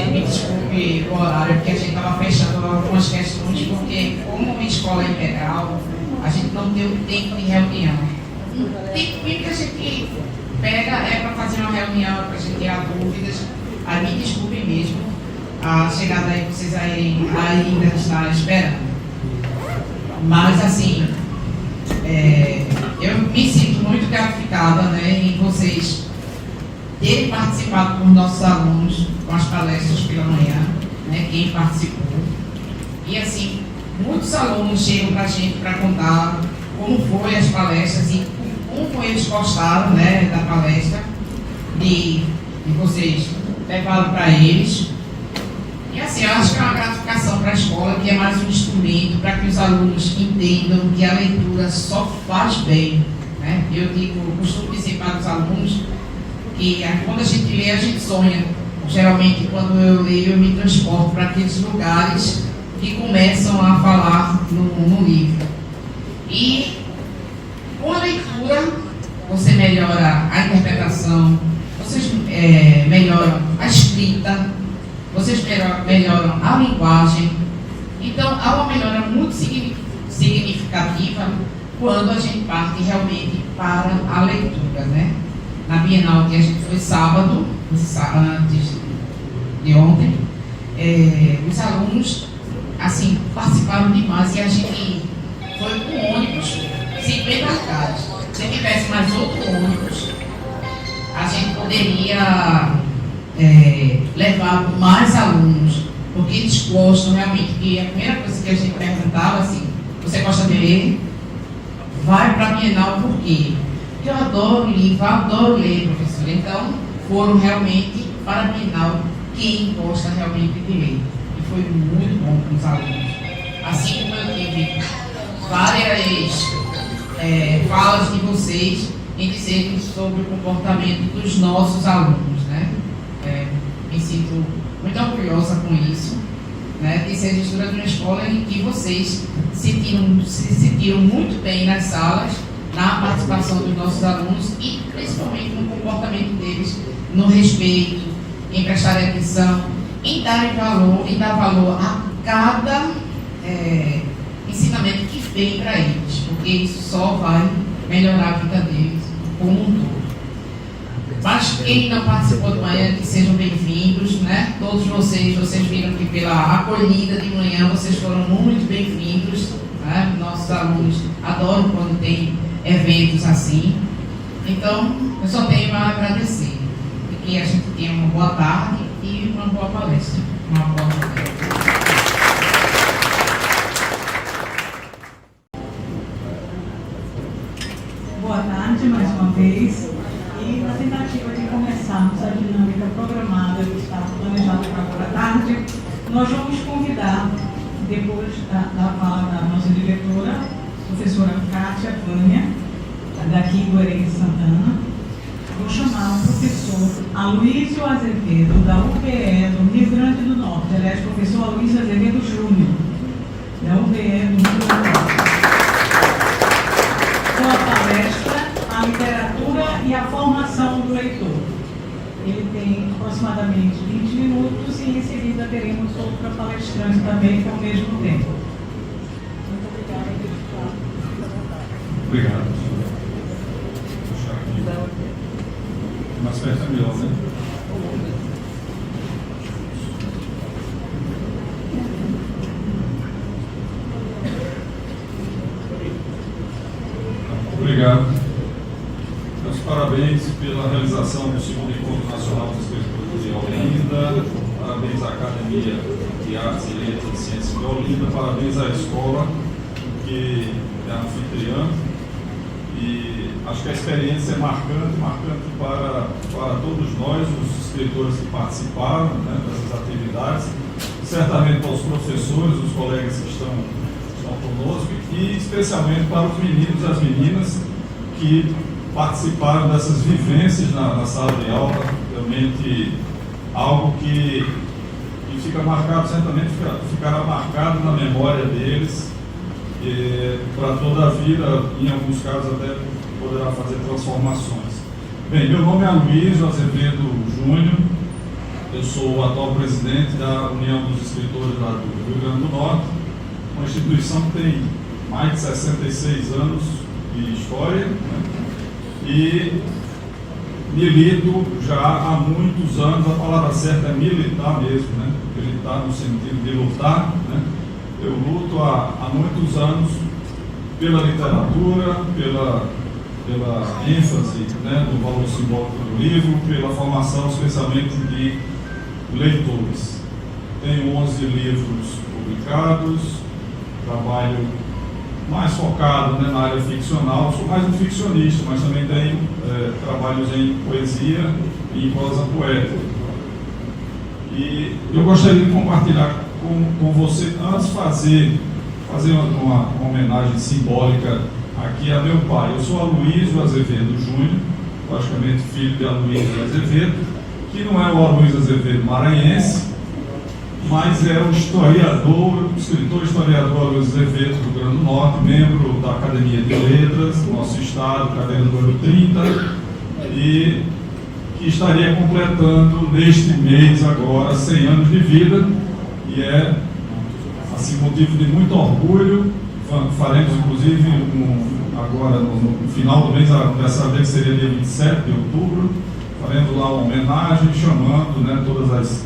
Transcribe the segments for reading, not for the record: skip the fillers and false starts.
gente me desculpe o horário, porque a gente estava fechando algumas questões, porque como uma escola integral, a gente não tem o tempo de reunião. Tem tempo que a gente pega para fazer uma reunião, para a gente tirar dúvidas. Aí me desculpe mesmo a chegada aí, vocês ainda estar esperando. Mas assim, eu me sinto muito gratificada, né, em vocês terem participado com os nossos alunos, com as palestras pela manhã, né, quem participou. E assim, muitos alunos chegam para a gente para contar como foi as palestras e como eles gostaram, né, da palestra, de vocês levaram para eles. E assim, eu acho que é uma gratificação para a escola, que é mais um instrumento para que os alunos entendam que a leitura só faz bem, né? Eu costumo dizer para os alunos que quando a gente lê, a gente sonha. Geralmente, quando eu leio, eu me transporto para aqueles lugares que começam a falar no livro. E com a leitura, você melhora a interpretação, vocês melhoram a escrita, vocês melhoram a linguagem. Então, há uma melhora muito significativa quando a gente parte realmente para a leitura, né? Na Bienal que a gente foi sábado, antes de ontem, os alunos, assim, participaram demais e a gente foi com ônibus, 50 caras. Se tivesse mais outro ônibus, a gente poderia levar mais alunos, porque eles gostam realmente, que a primeira coisa que a gente perguntava assim, você gosta de ler? Vai para a Bienal por quê? Porque eu adoro livro, eu adoro ler, professor. Então, foram realmente para a Bienal quem gosta realmente de ler. E foi muito bom para os alunos. Assim como eu tive várias falas de vocês em dizerem sobre o comportamento dos nossos alunos, né? Me sinto muito orgulhosa com isso, né? De ser gestora de uma escola em que vocês se sentiram muito bem nas salas, na participação dos nossos alunos e principalmente no comportamento deles, no respeito, em prestarem atenção, em dar valor a cada ensinamento que vem para eles, porque isso só vai melhorar a vida deles como um todo. Mas quem não participou de manhã, que sejam bem-vindos, né? Todos vocês viram que pela acolhida de manhã, vocês foram muito bem-vindos, né? Nossos alunos adoram quando tem eventos assim. Então, eu só tenho a agradecer. E que a gente tenha uma boa tarde e uma boa palestra. Uma boa tarde. Boa tarde mais uma vez. E na tentativa de começarmos a dinâmica programada que está planejada para agora à tarde, nós vamos convidar, depois da fala da nossa diretora, professora Kátia Vânia, daqui do Erém Santana, vou chamar o professor Aloysio Azevedo, da UPE do Rio Grande do Norte, aliás, professor Aloysio Azevedo Júnior, da UPE do Rio Grande do Norte. Com a palestra, a literatura e a formação do leitor. Ele tem aproximadamente 20 minutos e em seguida teremos outra palestrante também com o mesmo tempo. Muito obrigada. Obrigado. Mais perto é melhor, né? Obrigado. Meus parabéns pela realização do segundo Encontro Nacional dos Escritores de Olinda. Parabéns à Academia de Artes e Letras e Ciências de Olinda. Parabéns à escola que é anfitriã. E acho que a experiência é marcante para todos nós, os escritores que participaram, né, dessas atividades, certamente para os professores, os colegas que estão conosco e especialmente para os meninos e as meninas que participaram dessas vivências na sala de aula. Realmente algo que fica marcado, certamente ficará marcado na memória deles para toda a vida, em alguns casos até poderá fazer transformações. Bem, meu nome é Aloysio Azevedo Júnior, Eu sou o atual presidente da União dos Escritores lá do Rio Grande do Norte, uma instituição que tem mais de 66 anos de história, né? E milito já há muitos anos, a palavra certa é militar mesmo, né? Militar no sentido de lutar, né? Eu luto há muitos anos pela literatura, pela ênfase, né, do valor simbólico do livro, pela formação especialmente de leitores. Tenho 11 livros publicados, trabalho mais focado, né, na área ficcional, sou mais um ficcionista, mas também tenho trabalhos em poesia e em prosa poética. E eu gostaria de compartilhar com você, antes fazer uma homenagem simbólica aqui a meu pai. Eu sou Aloysio Azevedo Júnior, logicamente filho de Aloysio Azevedo, que não é o Aloysio Azevedo maranhense, mas é o historiador, escritor historiador Aloysio Azevedo do Rio Grande do Norte, membro da Academia de Letras do nosso estado, cadeira número 30, e que estaria completando neste mês agora 100 anos de vida, e é assim, motivo de muito orgulho. Faremos inclusive agora no final do mês, dessa vez seria dia 27 de outubro, faremos lá uma homenagem chamando, né, todas as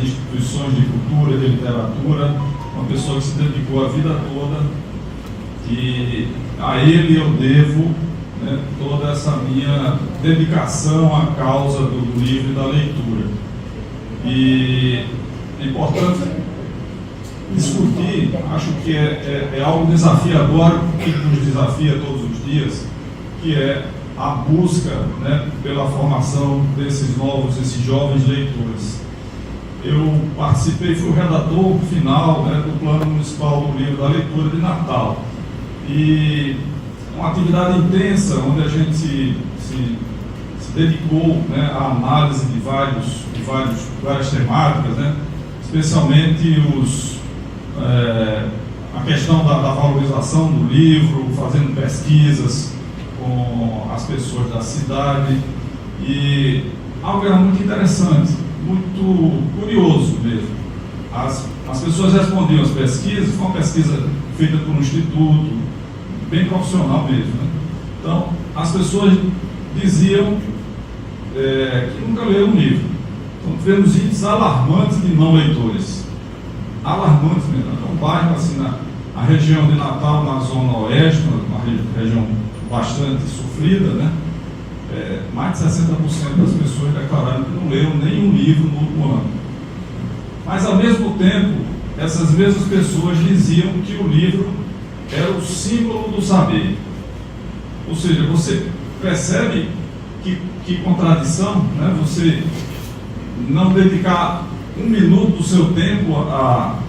instituições de cultura, de literatura, uma pessoa que se dedicou a vida toda, e a ele eu devo, né, toda essa minha dedicação à causa do livro e da leitura. E é importante discutir, acho que é algo desafiador, que nos desafia todos os dias, que é a busca, né, pela formação desses jovens leitores. Eu participei, fui o redator final, né, do Plano Municipal do Livro da Leitura de Natal. E uma atividade intensa, onde a gente se dedicou, né, à análise de várias temáticas, né, especialmente a questão da valorização do livro, fazendo pesquisas com as pessoas da cidade, e algo era muito interessante, muito curioso mesmo. As pessoas respondiam as pesquisas, foi uma pesquisa feita por um instituto, bem profissional mesmo, né? Então, as pessoas diziam que nunca leram um livro. Então, tivemos índices alarmantes de não leitores. Alarmantes mesmo. Então, um bairro assim, na região de Natal, na zona oeste, uma região bastante sofrida, né? Mais de 60% das pessoas declararam que não leram nenhum livro no último ano. Mas, ao mesmo tempo, essas mesmas pessoas diziam que o livro era o símbolo do saber. Ou seja, você percebe que contradição, né? Você não dedicar um minuto do seu tempo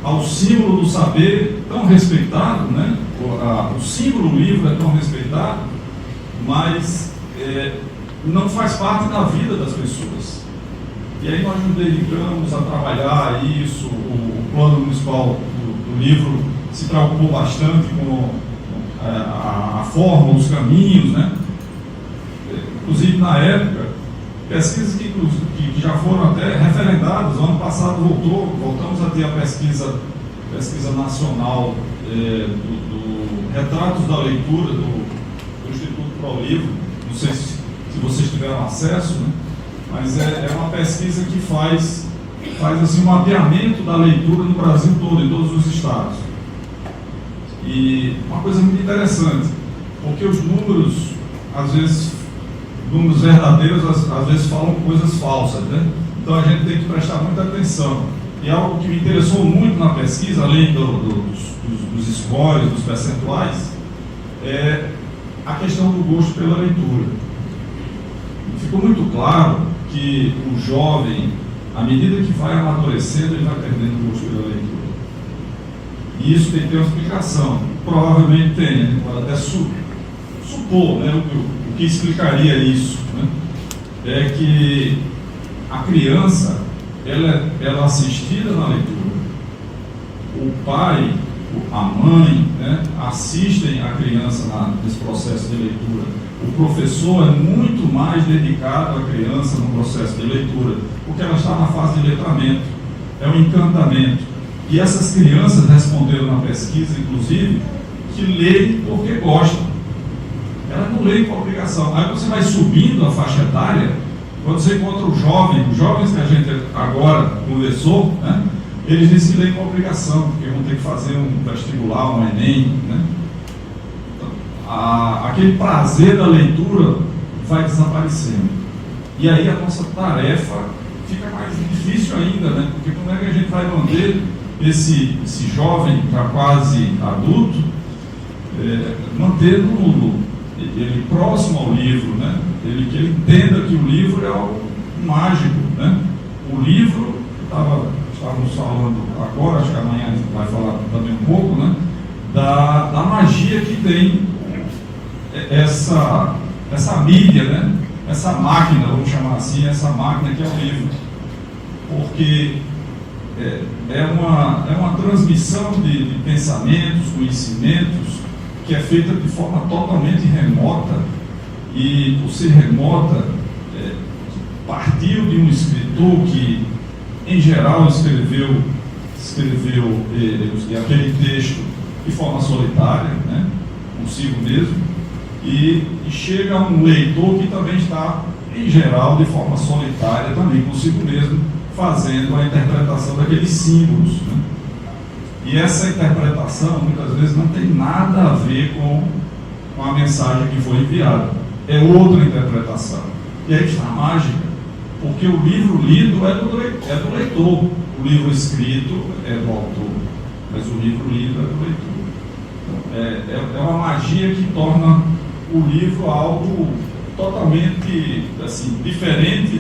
ao símbolo do saber tão respeitado, né? O símbolo livro é tão respeitado, mas não faz parte da vida das pessoas. E aí nós nos dedicamos a trabalhar isso. O Plano Municipal do Livro se preocupou bastante com a forma, os caminhos, né? Inclusive na época, pesquisas que já foram até referendadas. O ano passado voltamos a ter a pesquisa nacional do Retratos da Leitura do Instituto Pro Livro. Não sei se vocês tiveram acesso, né? Mas é uma pesquisa que faz assim, um mapeamento da leitura no Brasil todo, em todos os estados. E uma coisa muito interessante, porque os números, às vezes, números verdadeiros, às vezes falam coisas falsas, né? Então a gente tem que prestar muita atenção. E algo que me interessou muito na pesquisa, além dos scores, dos percentuais, é a questão do gosto pela leitura. Ficou muito claro que o jovem, à medida que vai amadurecendo, ele vai perdendo o gosto pela leitura. E isso tem que ter uma explicação. Provavelmente tem, a gente pode até supor, né, o que explicaria isso, né? É que a criança, ela é assistida na leitura. O pai, a mãe, né, assistem a criança nesse processo de leitura. o professor é muito mais dedicado à criança no processo de leitura, porque ela está na fase de letramento, é um encantamento. E essas crianças responderam na pesquisa, inclusive, que leem porque gostam. Elas não leem por obrigação. Aí você vai subindo a faixa etária, quando você encontra os jovens que a gente agora conversou, né, eles dizem que leem por obrigação, porque vão ter que fazer um vestibular, um Enem, né? Aquele prazer da leitura vai desaparecendo. E aí a nossa tarefa fica mais difícil ainda, né? Porque como é que a gente vai manter esse jovem já quase adulto, mantendo ele próximo ao livro, né? Que ele entenda que o livro é algo mágico, né? O livro, estávamos falando agora, acho que amanhã a gente vai falar também um pouco, né? Da magia que tem essa mídia, né? Essa máquina, vamos chamar assim, essa máquina que é o livro, porque é uma transmissão de pensamentos, conhecimentos, que é feita de forma totalmente remota, e por ser remota, partiu de um escritor que, em geral, escreveu aquele texto de forma solitária, né? Consigo mesmo, e chega um leitor que também está, em geral, de forma solitária, também consigo mesmo, fazendo a interpretação daqueles símbolos, né? E essa interpretação, muitas vezes, não tem nada a ver com a mensagem que foi enviada. É outra interpretação. E aí está a mágica, porque o livro lido é do leitor, o livro escrito é do autor, mas o livro lido é do leitor. Então, é uma magia que torna o livro algo totalmente assim, diferente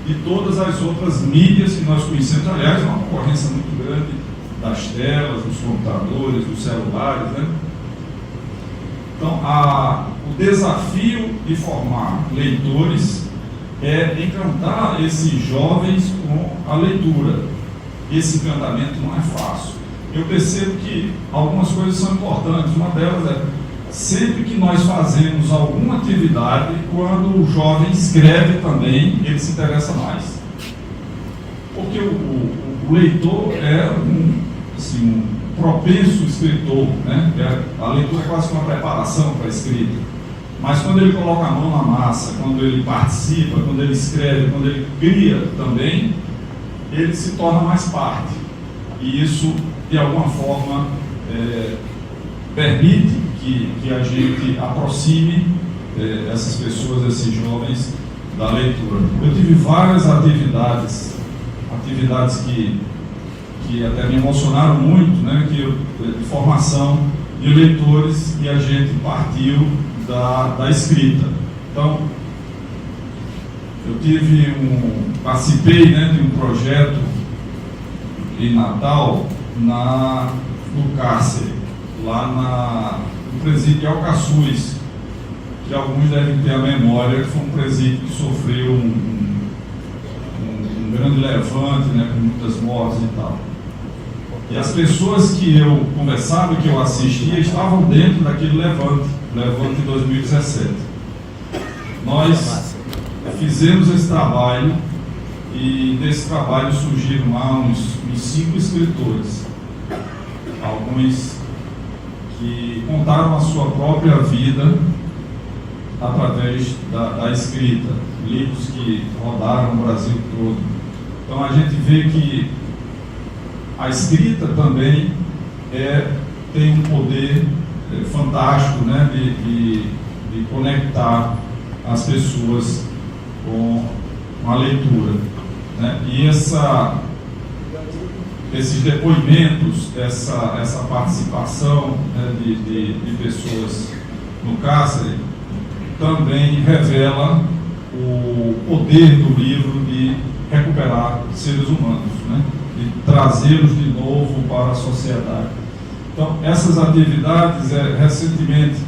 de todas as outras mídias que nós conhecemos. Aliás, é uma concorrência muito grande das telas, dos computadores, dos celulares, né? Então, o desafio de formar leitores é encantar esses jovens com a leitura. Esse encantamento não é fácil. Eu percebo que algumas coisas são importantes. Uma delas é, sempre que nós fazemos alguma atividade, quando o jovem escreve também, ele se interessa mais. Porque o leitor é um propenso escritor, né? A leitura é quase uma preparação para a escrita. Mas quando ele coloca a mão na massa, quando ele participa, quando ele escreve, quando ele cria também, ele se torna mais parte. E isso, de alguma forma, permite que a gente aproxime essas pessoas, esses jovens, da leitura. Eu tive várias atividades que até me emocionaram muito, né, de formação de leitores, e a gente partiu da escrita. Então, eu participei, né, de um projeto em Natal, no cárcere, lá no presídio de Alcaçuz, que alguns devem ter a memória, que foi um presídio que sofreu um grande levante, né, com muitas mortes e tal. E as pessoas que eu conversava, que eu assistia, estavam dentro daquele levante de 2017. Nós fizemos esse trabalho, e desse trabalho surgiram lá uns 5 escritores, alguns que contaram a sua própria vida através da escrita, livros que rodaram o Brasil todo. Então a gente vê que a escrita também tem um poder fantástico, né, de conectar as pessoas com a leitura, né? E esses depoimentos, essa participação, né, de pessoas no cárcere, também revela o poder do livro de recuperar seres humanos, né? De trazê-los de novo para a sociedade. Então, essas atividades, recentemente,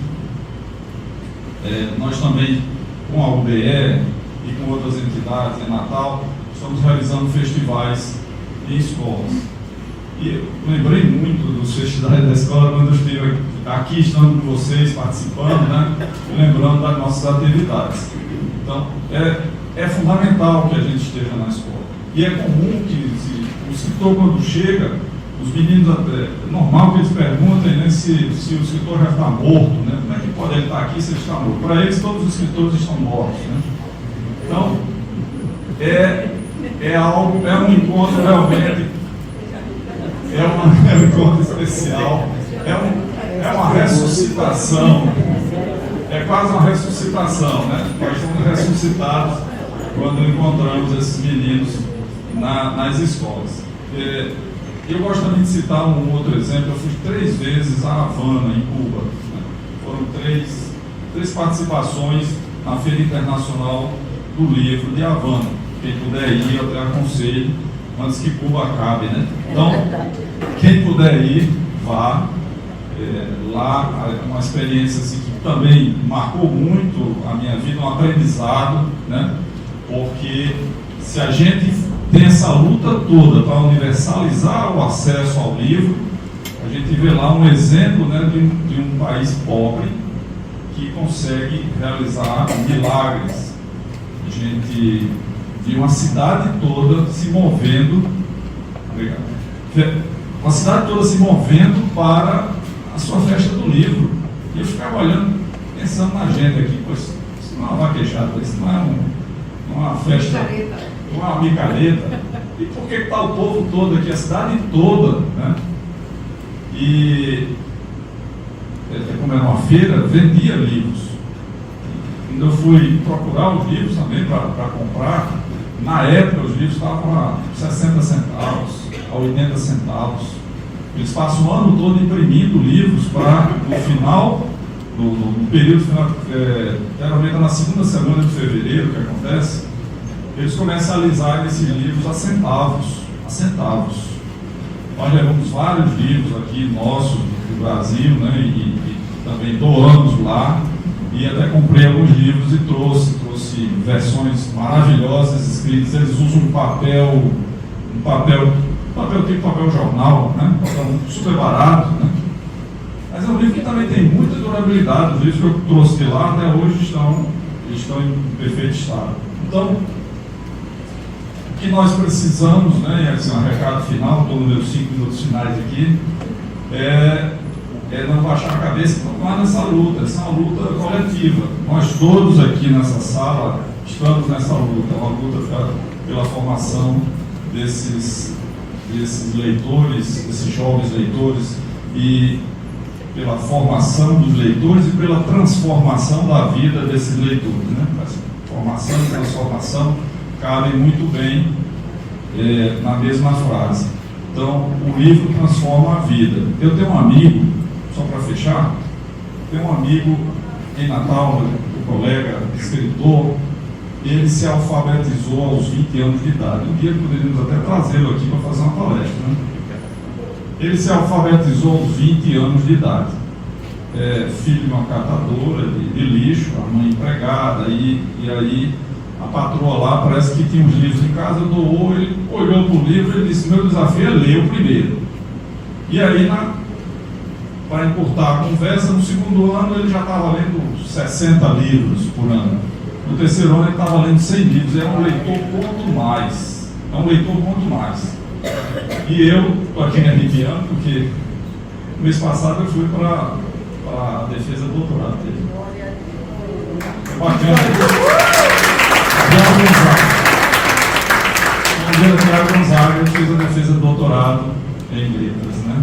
nós também, com a UBE e com outras entidades em Natal, estamos realizando festivais em escolas. E eu lembrei muito dos festivais da escola quando eu estive aqui estando com vocês, participando, né? Lembrando das nossas atividades. Então, é fundamental que a gente esteja na escola. E é comum que o escritor, quando chega, os meninos, é normal que eles perguntem, né, se o escritor já está morto, né? Como é que pode ele estar aqui se ele está morto? Para eles, todos os escritores estão mortos, né? Então, é um encontro realmente, é um encontro especial, é uma ressuscitação, é quase uma ressuscitação, né? Nós somos ressuscitados quando encontramos esses meninos nas escolas. Eu gosto também de citar um outro exemplo. Eu fui 3 vezes a Havana, em Cuba, né? Foram três participações na Feira Internacional do Livro de Havana. Quem puder ir, eu até aconselho, antes que Cuba acabe, né? Então, quem puder ir, vá. Lá, uma experiência assim, que também marcou muito a minha vida, um aprendizado, né? Porque se a gente tem essa luta toda para universalizar o acesso ao livro, a gente vê lá um exemplo, né, de um país pobre que consegue realizar milagres. A gente de uma cidade toda se movendo, uma cidade toda se movendo para a sua festa do livro. E eu ficava olhando, pensando na gente aqui, pois isso não é uma vaquejada, isso não é uma festa, não é uma micareta. E por que está o povo todo aqui, a cidade toda, né? E como era uma feira, vendia livros. Quando eu fui procurar os livros também para comprar, na época os livros estavam a 60 centavos, a 80 centavos. Eles passam o ano todo imprimindo livros para, no final, no período final, geralmente na segunda semana de fevereiro, que acontece, eles comercializarem esses livros a centavos. Nós levamos vários livros aqui nossos do Brasil, né, e também doamos lá, e até comprei alguns livros e trouxe versões maravilhosas escritas. Eles usam um papel tipo papel jornal, né? Super barato, né? Mas é um livro que também tem muita durabilidade. Os livros que eu trouxe de lá até hoje estão em perfeito estado. Então, o que nós precisamos, né, e assim, um recado final, estou nos meus 5 minutos finais aqui, é não baixar a cabeça e continuar nessa luta. Essa é uma luta coletiva. Nós todos aqui nessa sala estamos nessa luta. É uma luta pela formação desses leitores, desses jovens leitores, e pela formação dos leitores e pela transformação da vida desses leitores, né? Formação e transformação cabem muito bem na mesma frase. Então, o livro transforma a vida. Eu tenho um amigo, só para fechar, tenho um amigo em Natal, um colega, escritor. Ele se alfabetizou aos 20 anos de idade. Um dia poderíamos até trazê-lo aqui para fazer uma palestra, né? Ele se alfabetizou aos 20 anos de idade. Filho de uma catadora de lixo, a mãe empregada, e aí a patroa lá parece que tinha uns livros em casa, doou, ele olhou para o livro e disse: meu desafio é ler o primeiro. E aí, para encurtar a conversa, no segundo ano ele já estava lendo 60 livros por ano. No terceiro ano ele estava lendo 100 livros. É um leitor quanto mais. E eu estou aqui me arrepiando, porque no mês passado eu fui para a defesa do doutorado dele. É bacana. Tiago Gonzaga fez a defesa do doutorado em letras, né?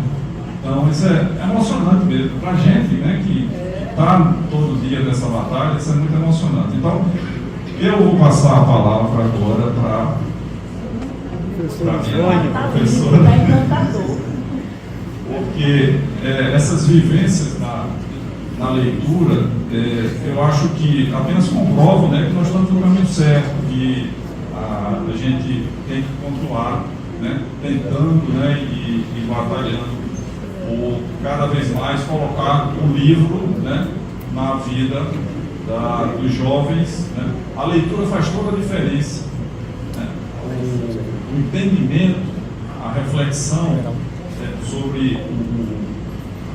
Então isso é emocionante mesmo para a gente, né, que está todo dia nessa batalha. Isso é muito emocionante. Então eu vou passar a palavra agora para minha professora, porque essas vivências na leitura, eu acho que apenas comprovam, né, que nós estamos no caminho certo, que a gente tem que continuar, né, tentando, né, e batalhando por cada vez mais colocar o livro, né, na vida dos jovens, né. A leitura faz toda a diferença, né. O entendimento, a reflexão sobre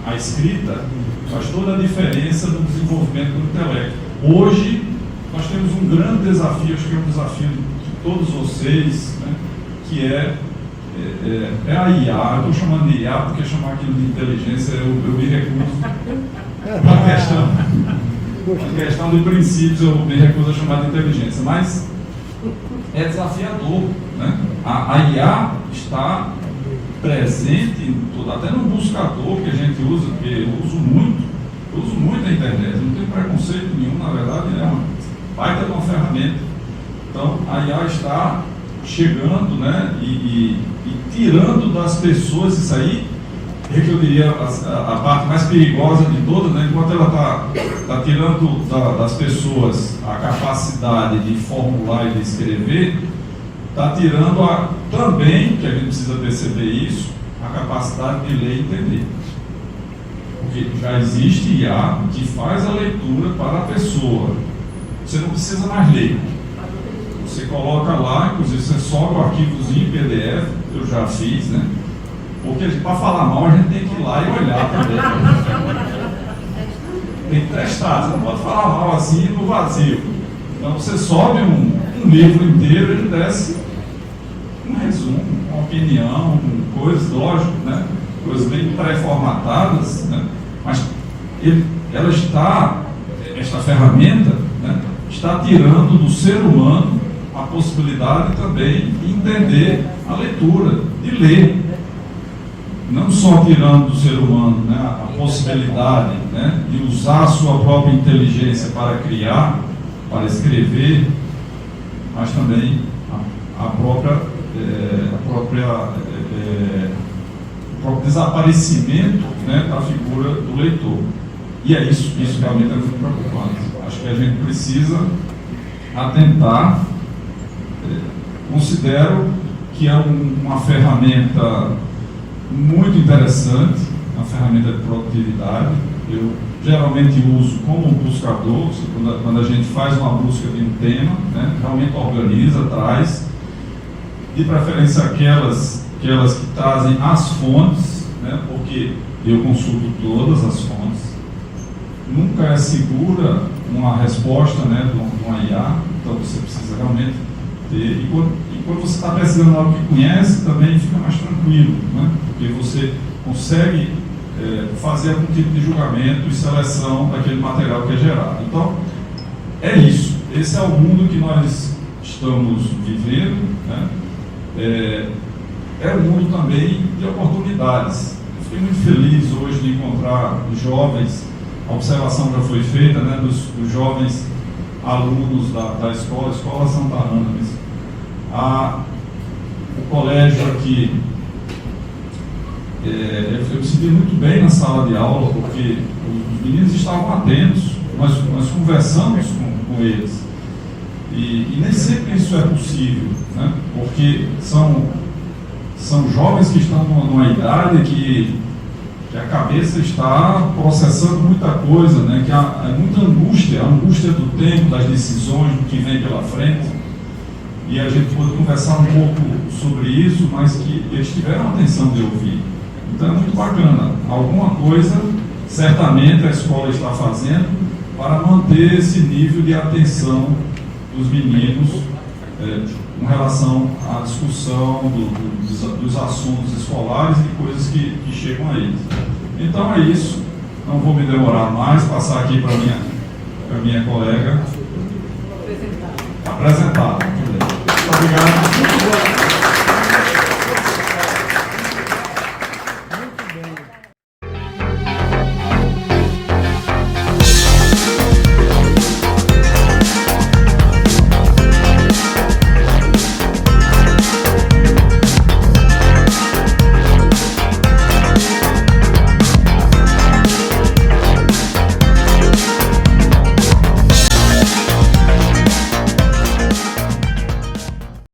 a escrita, faz toda a diferença no desenvolvimento do intelecto. Hoje, nós temos um grande desafio, acho que é um desafio de todos vocês, né, que é a IA. Eu estou chamando de IA porque chamar aquilo de inteligência eu me recuso. Uma questão de princípios eu me recuso a chamar de inteligência, mas é desafiador, né? A IA está presente em tudo, até no buscador que a gente usa, porque eu uso muito a internet, não tenho preconceito nenhum, na verdade é uma baita de uma ferramenta. Então a IA está chegando, né, e tirando das pessoas isso aí, é que eu diria a parte mais perigosa de todas, né, enquanto ela está tirando das pessoas a capacidade de formular e de escrever, está tirando também, que a gente precisa perceber isso, a capacidade de ler e entender. Porque já existe IA que faz a leitura para a pessoa. Você não precisa mais ler. Você coloca lá, inclusive você sobe o arquivozinho em PDF, eu já fiz, né? Porque para falar mal a gente tem que ir lá e olhar também. Tem que testar, você não pode falar mal assim no vazio. Então você sobe um livro inteiro e ele desce um resumo, uma opinião, coisas, lógico, né? Coisas bem pré-formatadas, né? Mas esta ferramenta, né, está tirando do ser humano a possibilidade também de entender a leitura, de ler. Não só tirando do ser humano, né, a possibilidade, né, de usar a sua própria inteligência para criar, para escrever, mas também o próprio desaparecimento, né, da figura do leitor. E é isso realmente é muito preocupante. Acho que a gente precisa atentar. Considero que é uma ferramenta muito interessante, uma ferramenta de produtividade. Eu geralmente uso como buscador, quando a gente faz uma busca de um tema, né, realmente organiza, traz, de preferência aquelas que trazem as fontes, né, porque eu consulto todas as fontes. Nunca é segura uma resposta, né, de uma IA, então você precisa realmente ter. E quando você está pesquisando algo que conhece, também fica mais tranquilo, né, porque você consegue fazer algum tipo de julgamento e seleção daquele material que é gerado. Então, é isso. Esse é o mundo que nós estamos vivendo, né? É um mundo também de oportunidades. Eu fiquei muito feliz hoje de encontrar jovens. A observação já foi feita, né, dos jovens alunos da escola Santa Ana. O colégio aqui, eu me senti muito bem na sala de aula, porque os meninos estavam atentos, nós conversamos com eles. E nem sempre isso é possível, né, porque são jovens que estão numa idade que a cabeça está processando muita coisa, né? Que há muita angústia, a angústia do tempo, das decisões, do que vem pela frente. E a gente pôde conversar um pouco sobre isso, mas que eles tiveram a atenção de ouvir. Então é muito bacana. Alguma coisa, certamente, a escola está fazendo para manter esse nível de atenção dos meninos com relação à discussão dos assuntos escolares e coisas que chegam a eles. Então é isso, não vou me demorar mais, passar aqui para a minha colega apresentar. Muito obrigado.